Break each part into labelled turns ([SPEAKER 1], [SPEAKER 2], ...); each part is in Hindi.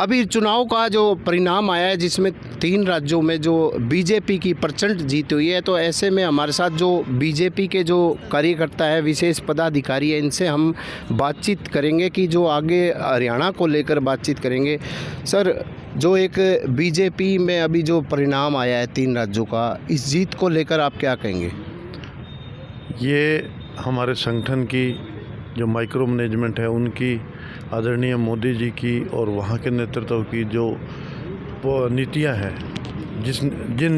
[SPEAKER 1] अभी चुनाव का जो परिणाम आया है जिसमें 3 राज्यों में जो बीजेपी की प्रचंड जीत हुई है, तो ऐसे में हमारे साथ जो बीजेपी के जो कार्यकर्ता है, विशेष पदाधिकारी है, इनसे हम बातचीत करेंगे कि जो आगे हरियाणा को लेकर बातचीत करेंगे। सर, जो एक बीजेपी में अभी जो परिणाम आया है 3 राज्यों का, इस जीत को लेकर आप क्या कहेंगे?
[SPEAKER 2] ये हमारे संगठन की जो माइक्रो मैनेजमेंट है उनकी, आदरणीय मोदी जी की और वहाँ के नेतृत्व की जो नीतियाँ हैं, जिन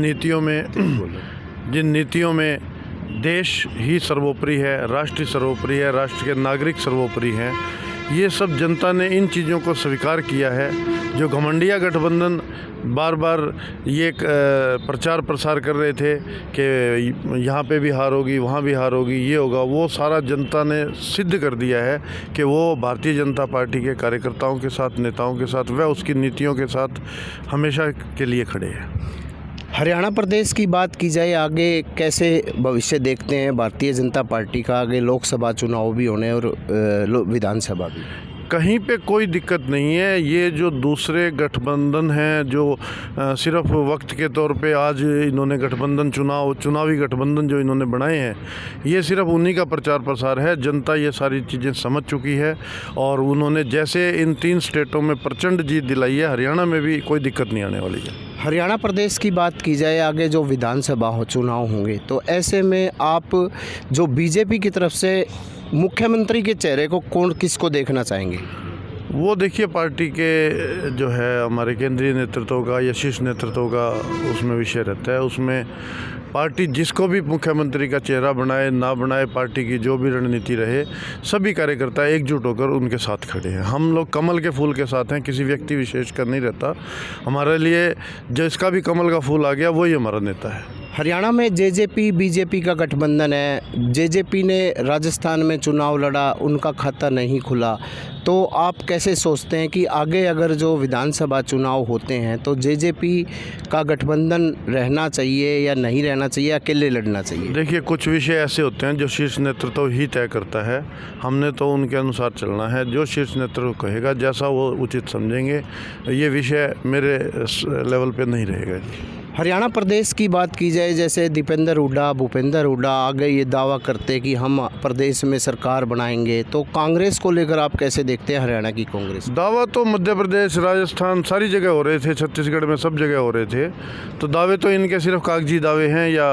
[SPEAKER 2] नीतियों में देश ही सर्वोपरि है, राष्ट्र सर्वोपरि है, राष्ट्र के नागरिक सर्वोपरि हैं, ये सब जनता ने इन चीज़ों को स्वीकार किया है। जो घमंडिया गठबंधन बार बार ये प्रचार प्रसार कर रहे थे कि यहाँ पे भी हार होगी, वहाँ भी हार होगी, ये होगा, वो सारा जनता ने सिद्ध कर दिया है कि वो भारतीय जनता पार्टी के कार्यकर्ताओं के साथ, नेताओं के साथ व उसकी नीतियों के साथ हमेशा के लिए खड़े हैं।
[SPEAKER 1] हरियाणा प्रदेश की बात की जाए, आगे कैसे भविष्य देखते हैं भारतीय जनता पार्टी का? आगे लोकसभा चुनाव भी होने और विधानसभा भी।
[SPEAKER 2] कहीं पे कोई दिक्कत नहीं है। ये जो दूसरे गठबंधन हैं, जो सिर्फ वक्त के तौर पे आज इन्होंने चुनावी गठबंधन जो इन्होंने बनाए हैं, ये सिर्फ उन्हीं का प्रचार प्रसार है। जनता ये सारी चीज़ें समझ चुकी है और उन्होंने जैसे इन 3 स्टेटों में प्रचंड जीत दिलाई है, हरियाणा में भी कोई दिक्कत नहीं आने वाली है।
[SPEAKER 1] हरियाणा प्रदेश की बात की जाए, आगे जो विधानसभा चुनाव होंगे, तो ऐसे में आप जो बीजेपी की तरफ से मुख्यमंत्री के चेहरे को किसको देखना चाहेंगे?
[SPEAKER 2] वो देखिए, पार्टी के जो है हमारे केंद्रीय नेतृत्व का या शीर्ष नेतृत्व का उसमें विषय रहता है। उसमें पार्टी जिसको भी मुख्यमंत्री का चेहरा बनाए ना बनाए, पार्टी की जो भी रणनीति रहे, सभी कार्यकर्ता एकजुट होकर उनके साथ खड़े हैं। हम लोग कमल के फूल के साथ हैं, किसी व्यक्ति विशेष का नहीं रहता। हमारे लिए जिसका भी कमल का फूल आ गया वही हमारा नेता है।
[SPEAKER 1] हरियाणा में जेजेपी बीजेपी का गठबंधन है। जेजेपी ने राजस्थान में चुनाव लड़ा, उनका खाता नहीं खुला, तो आप कैसे सोचते हैं कि आगे अगर जो विधानसभा चुनाव होते हैं तो जेजेपी का गठबंधन रहना चाहिए या नहीं रहना चाहिए, अकेले लड़ना चाहिए? देखिए,
[SPEAKER 2] कुछ विषय ऐसे होते हैं जो शीर्ष नेतृत्व ही तय करता है। हमने तो उनके अनुसार चलना है। जो शीर्ष नेतृत्व कहेगा, जैसा वो उचित समझेंगे, ये विषय मेरे लेवल पे नहीं रहेगा।
[SPEAKER 1] हरियाणा प्रदेश की बात की जाए, जैसे दीपेंद्र हुड्डा, भूपेंद्र हुड्डा आगे ये दावा करते कि हम प्रदेश में सरकार बनाएंगे, तो कांग्रेस को लेकर आप कैसे देखते हैं हरियाणा की कांग्रेस?
[SPEAKER 2] दावा तो मध्य प्रदेश, राजस्थान सारी जगह हो रहे थे, छत्तीसगढ़ में सब जगह हो रहे थे। तो दावे तो इनके सिर्फ कागजी दावे हैं या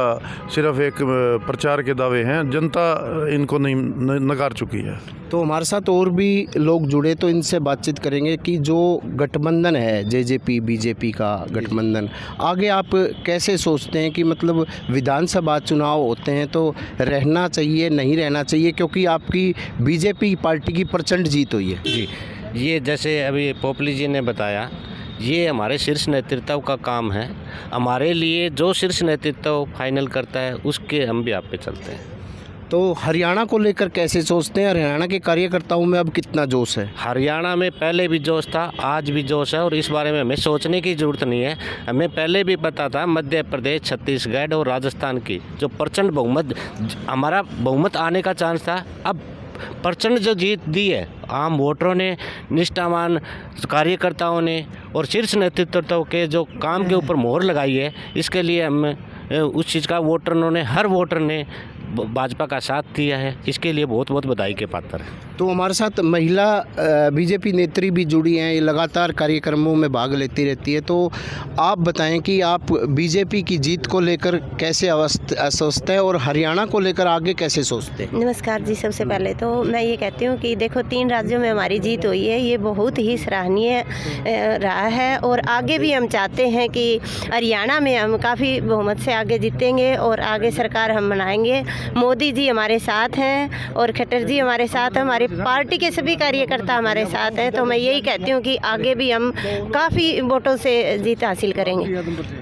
[SPEAKER 2] सिर्फ एक प्रचार के दावे हैं। जनता इनको नहीं नकार चुकी है।
[SPEAKER 1] तो हमारे साथ और भी लोग जुड़े, तो इनसे बातचीत करेंगे कि जो गठबंधन है जेजेपी बीजेपी का गठबंधन, आगे आप कैसे सोचते हैं कि मतलब विधानसभा चुनाव होते हैं तो रहना चाहिए, नहीं रहना चाहिए, क्योंकि आपकी बीजेपी पार्टी की प्रचंड जीत हुई है?
[SPEAKER 3] जी, ये जैसे अभी पोपली जी ने बताया, ये हमारे शीर्ष नेतृत्व का काम है। हमारे लिए जो शीर्ष नेतृत्व फाइनल करता है उसके हम भी आप पे चलते हैं।
[SPEAKER 1] तो हरियाणा को लेकर कैसे सोचते हैं? हरियाणा के कार्यकर्ताओं में अब कितना जोश है?
[SPEAKER 3] हरियाणा में पहले भी जोश था, आज भी जोश है, और इस बारे में हमें सोचने की ज़रूरत नहीं है। हमें पहले भी पता था मध्य प्रदेश, छत्तीसगढ़ और राजस्थान की जो प्रचंड बहुमत, हमारा बहुमत आने का चांस था। अब प्रचंड जो जीत दी है आम वोटरों ने, निष्ठावान कार्यकर्ताओं ने और शीर्ष नेतृत्व के जो काम के ऊपर मोहर लगाई है, इसके लिए हम उस चीज़ का हर वोटर ने भाजपा का साथ दिया है। इसके लिए बहुत बहुत बधाई के पात्र है।
[SPEAKER 1] तो हमारे साथ महिला बीजेपी नेत्री भी जुड़ी हैं, ये लगातार कार्यक्रमों में भाग लेती रहती है। तो आप बताएं कि आप बीजेपी की जीत को लेकर कैसे अस्वस्थ है और हरियाणा को लेकर आगे कैसे सोचते हैं?
[SPEAKER 4] नमस्कार जी। सबसे पहले तो मैं ये कहती हूँ कि देखो, 3 राज्यों में हमारी जीत हुई है, ये बहुत ही सराहनीय रहा है और आगे भी हम चाहते हैं कि हरियाणा में हम काफ़ी बहुमत से आगे जीतेंगे और आगे सरकार हम बनाएंगे। मोदी जी हमारे साथ हैं और खट्टर जी हमारे साथ हैं, हमारी पार्टी के सभी कार्यकर्ता हमारे साथ हैं। तो मैं यही कहती हूँ कि आगे भी हम काफ़ी वोटों से जीत हासिल करेंगे।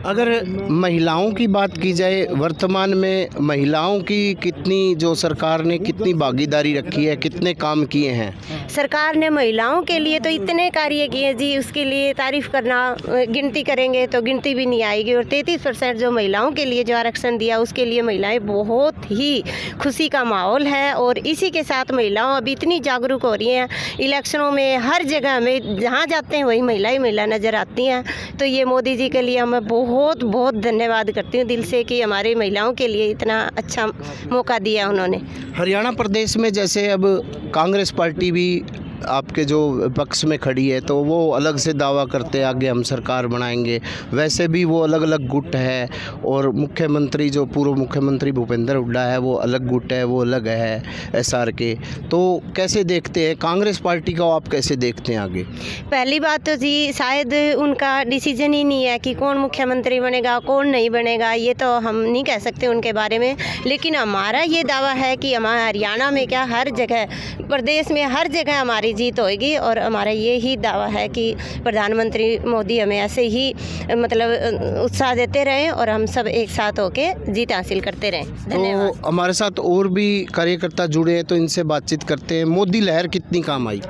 [SPEAKER 1] अगर महिलाओं की बात की जाए, वर्तमान में महिलाओं की कितनी, जो सरकार ने कितनी भागीदारी रखी है, कितने काम किए हैं?
[SPEAKER 4] सरकार ने महिलाओं के लिए तो इतने कार्य किए जी, उसके लिए तारीफ़ करना, गिनती करेंगे तो गिनती भी नहीं आएगी। और 33% जो महिलाओं के लिए जो आरक्षण दिया, उसके लिए महिलाएं बहुत ही ही खुशी का माहौल है। और इसी के साथ महिलाओं अभी इतनी जागरूक हो रही हैं, इलेक्शनों में हर जगह में जहाँ जाते हैं वही महिला ही महिला नज़र आती हैं। तो ये मोदी जी के लिए मैं बहुत बहुत धन्यवाद करती हूँ दिल से कि हमारी महिलाओं के लिए इतना अच्छा मौका दिया उन्होंने।
[SPEAKER 1] हरियाणा प्रदेश में जैसे अब कांग्रेस पार्टी भी आपके जो पक्ष में खड़ी है, तो वो अलग से दावा करते हैं आगे हम सरकार बनाएंगे, वैसे भी वो अलग अलग गुट है। और मुख्यमंत्री जो पूर्व मुख्यमंत्री भूपेंद्र हुड्डा है वो अलग गुट है, वो अलग है एसआर के। तो कैसे देखते हैं कांग्रेस पार्टी का, आप कैसे देखते हैं आगे?
[SPEAKER 4] पहली बात तो जी शायद उनका डिसीजन ही नहीं है कि कौन मुख्यमंत्री बनेगा कौन नहीं बनेगा, ये तो हम नहीं कह सकते उनके बारे में। लेकिन हमारा ये दावा है कि हमारे हरियाणा में क्या हर जगह, प्रदेश में हर जगह हमारी जीत होएगी। और हमारा ये ही दावा है कि प्रधानमंत्री मोदी हमें ऐसे ही मतलब उत्साह देते रहें और हम सब एक साथ होके जीत हासिल करते रहें। धन्यवाद।
[SPEAKER 1] तो हमारे साथ और भी कार्यकर्ता जुड़े हैं, तो इनसे बातचीत करते हैं। मोदी लहर कितनी काम आई?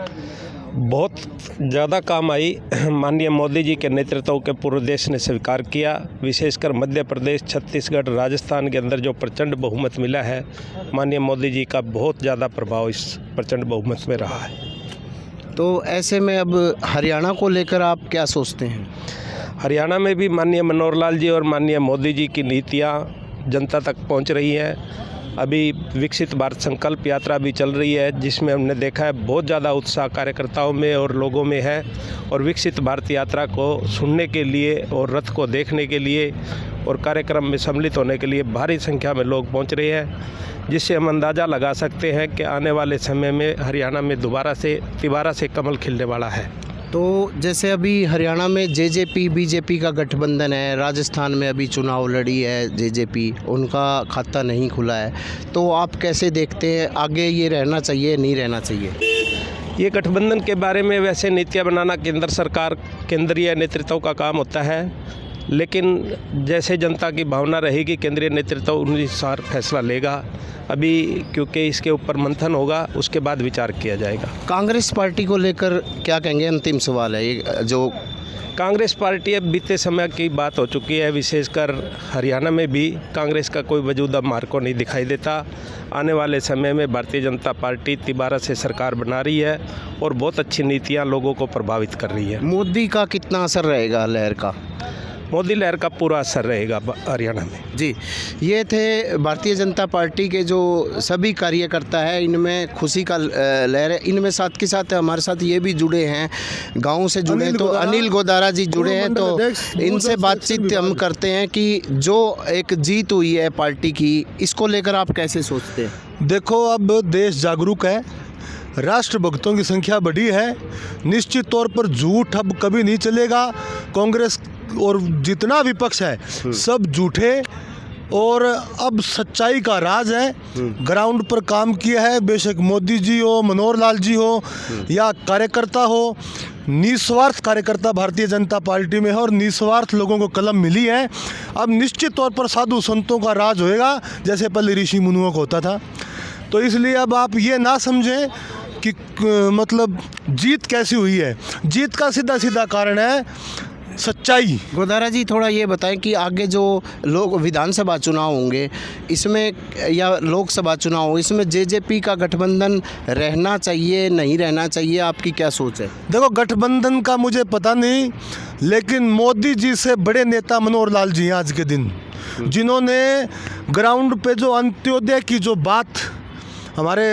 [SPEAKER 5] बहुत ज़्यादा काम आई। माननीय मोदी जी के नेतृत्व के पूरे देश ने स्वीकार किया। विशेषकर मध्य प्रदेश, छत्तीसगढ़, राजस्थान के अंदर जो प्रचंड बहुमत मिला है, माननीय मोदी जी का बहुत ज़्यादा प्रभाव इस प्रचंड बहुमत में रहा है।
[SPEAKER 1] तो ऐसे में अब हरियाणा को लेकर आप क्या सोचते हैं?
[SPEAKER 5] हरियाणा में भी माननीय मनोहर लाल जी और माननीय मोदी जी की नीतियाँ जनता तक पहुँच रही हैं। अभी विकसित भारत संकल्प यात्रा भी चल रही है, जिसमें हमने देखा है बहुत ज़्यादा उत्साह कार्यकर्ताओं में और लोगों में है। और विकसित भारत यात्रा को सुनने के लिए और रथ को देखने के लिए और कार्यक्रम में सम्मिलित होने के लिए भारी संख्या में लोग पहुंच रहे हैं, जिससे हम अंदाज़ा लगा सकते हैं कि आने वाले समय में हरियाणा में दोबारा से कमल खिलने वाला है।
[SPEAKER 1] तो जैसे अभी हरियाणा में जेजेपी बीजेपी का गठबंधन है, राजस्थान में अभी चुनाव लड़ी है जेजेपी, उनका खाता नहीं खुला है, तो आप कैसे देखते हैं आगे ये रहना चाहिए नहीं रहना चाहिए?
[SPEAKER 5] ये गठबंधन के बारे में वैसे नीतियाँ बनाना केंद्र सरकार, केंद्रीय नेतृत्व का काम होता है, लेकिन जैसे जनता की भावना रहेगी केंद्रीय नेतृत्व अनुसार फैसला लेगा। अभी क्योंकि इसके ऊपर मंथन होगा, उसके बाद विचार किया जाएगा।
[SPEAKER 1] कांग्रेस पार्टी को लेकर क्या कहेंगे? अंतिम सवाल है ये जो
[SPEAKER 5] कांग्रेस पार्टी अब बीते समय की बात हो चुकी है। विशेषकर हरियाणा में भी कांग्रेस का कोई वजूद अब मार्को नहीं दिखाई देता। आने वाले समय में भारतीय जनता पार्टी तिबारा से सरकार बना रही है और बहुत अच्छी नीतियां लोगों को प्रभावित कर रही है।
[SPEAKER 1] मोदी का कितना असर रहेगा लहर का?
[SPEAKER 5] मोदी लहर का पूरा असर रहेगा हरियाणा में।
[SPEAKER 1] जी, ये थे भारतीय जनता पार्टी के जो सभी कार्यकर्ता हैं, इनमें खुशी का लहर है। इनमें साथ के साथ हमारे साथ ये भी जुड़े हैं, गांव से जुड़े हैं, तो अनिल गोदारा जी जुड़े हैं। तो इनसे बातचीत हम करते हैं कि जो एक जीत हुई है पार्टी की, इसको लेकर आप कैसे सोचते हैं?
[SPEAKER 6] देखो, अब देश जागरूक है, राष्ट्रभक्तों की संख्या बढ़ी है। निश्चित तौर पर झूठ अब कभी नहीं चलेगा। कांग्रेस और जितना विपक्ष है सब झूठे, और अब सच्चाई का राज है। ग्राउंड पर काम किया है, बेशक मोदी जी हो, मनोहर लाल जी हो या कार्यकर्ता हो, निस्वार्थ कार्यकर्ता भारतीय जनता पार्टी में है और निस्वार्थ लोगों को कलम मिली है। अब निश्चित तौर पर साधु संतों का राज होएगा, जैसे पहले ऋषि मुनियों को होता था। तो इसलिए अब आप ये ना समझें कि मतलब जीत कैसी हुई है। जीत का सीधा सीधा कारण है सच्चाई।
[SPEAKER 1] गोदारा जी, थोड़ा ये बताएं कि आगे जो लोग विधानसभा चुनाव होंगे इसमें या लोकसभा चुनाव हो, इसमें जेजेपी का गठबंधन रहना चाहिए नहीं रहना चाहिए, आपकी क्या सोच है?
[SPEAKER 6] देखो, गठबंधन का मुझे पता नहीं, लेकिन मोदी जी से बड़े नेता मनोहर लाल जी हैं आज के दिन, जिन्होंने ग्राउंड पे जो अंत्योदय की जो बात हमारे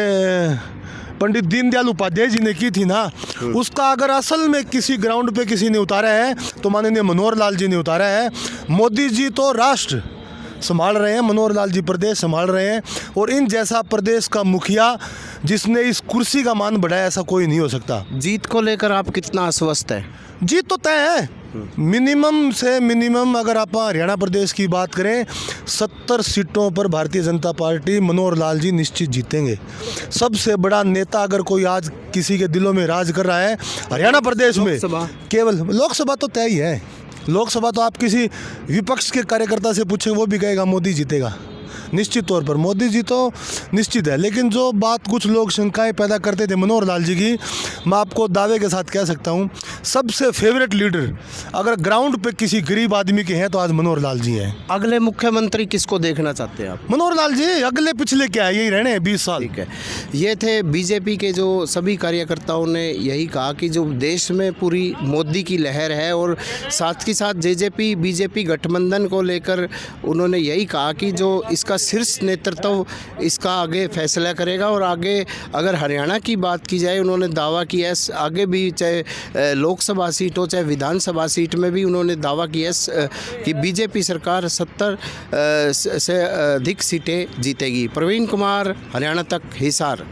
[SPEAKER 6] पंडित दीनदयाल उपाध्याय जी ने की थी ना, उसका अगर असल में किसी ग्राउंड पे किसी ने उतारा है तो माननीय मनोहर लाल जी ने उतारा है। मोदी जी तो राष्ट्र संभाल रहे हैं, मनोहर लाल जी प्रदेश संभाल रहे हैं, और इन जैसा प्रदेश का मुखिया जिसने इस कुर्सी का मान बढ़ाया, ऐसा कोई नहीं हो सकता।
[SPEAKER 1] जीत को लेकर आप कितना आश्वस्त है?
[SPEAKER 6] जीत तो तय है। मिनिमम से मिनिमम अगर आप हरियाणा प्रदेश की बात करें, 70 सीटों पर भारतीय जनता पार्टी, मनोहर लाल जी निश्चित जीतेंगे। सबसे बड़ा नेता अगर कोई आज किसी के दिलों में राज कर रहा है हरियाणा प्रदेश में, केवल लोकसभा तो तय ही है। लोकसभा तो आप किसी विपक्ष के कार्यकर्ता से पूछे, वो भी कहेगा मोदी जीतेगा। निश्चित तौर पर मोदी जी तो निश्चित है, लेकिन जो बात कुछ लोग शंकाएं पैदा करते थे मनोहर लाल जी की, मैं आपको दावे के साथ कह सकता हूँ सबसे फेवरेट लीडर अगर ग्राउंड पे किसी गरीब आदमी के हैं तो आज मनोहर लाल जी हैं।
[SPEAKER 1] अगले मुख्यमंत्री किसको देखना चाहते हैं आप?
[SPEAKER 6] मनोहर लाल जी अगले पिछले क्या है, यही रहने हैं 20 साल।
[SPEAKER 1] ठीक है, ये थे बीजेपी के जो सभी कार्यकर्ताओं ने यही कहा कि जो देश में पूरी मोदी की लहर है और साथ ही साथ जेजेपी बीजेपी गठबंधन को लेकर उन्होंने यही कहा कि जो इसका शीर्ष नेतृत्व इसका आगे फैसला करेगा। और आगे अगर हरियाणा की बात की जाए, उन्होंने दावा किया है आगे भी, चाहे लोकसभा सीट हो चाहे विधानसभा सीट में भी उन्होंने दावा किया कि बीजेपी सरकार 70 से अधिक सीटें जीतेगी। प्रवीण कुमार, हरियाणा तक, हिसार।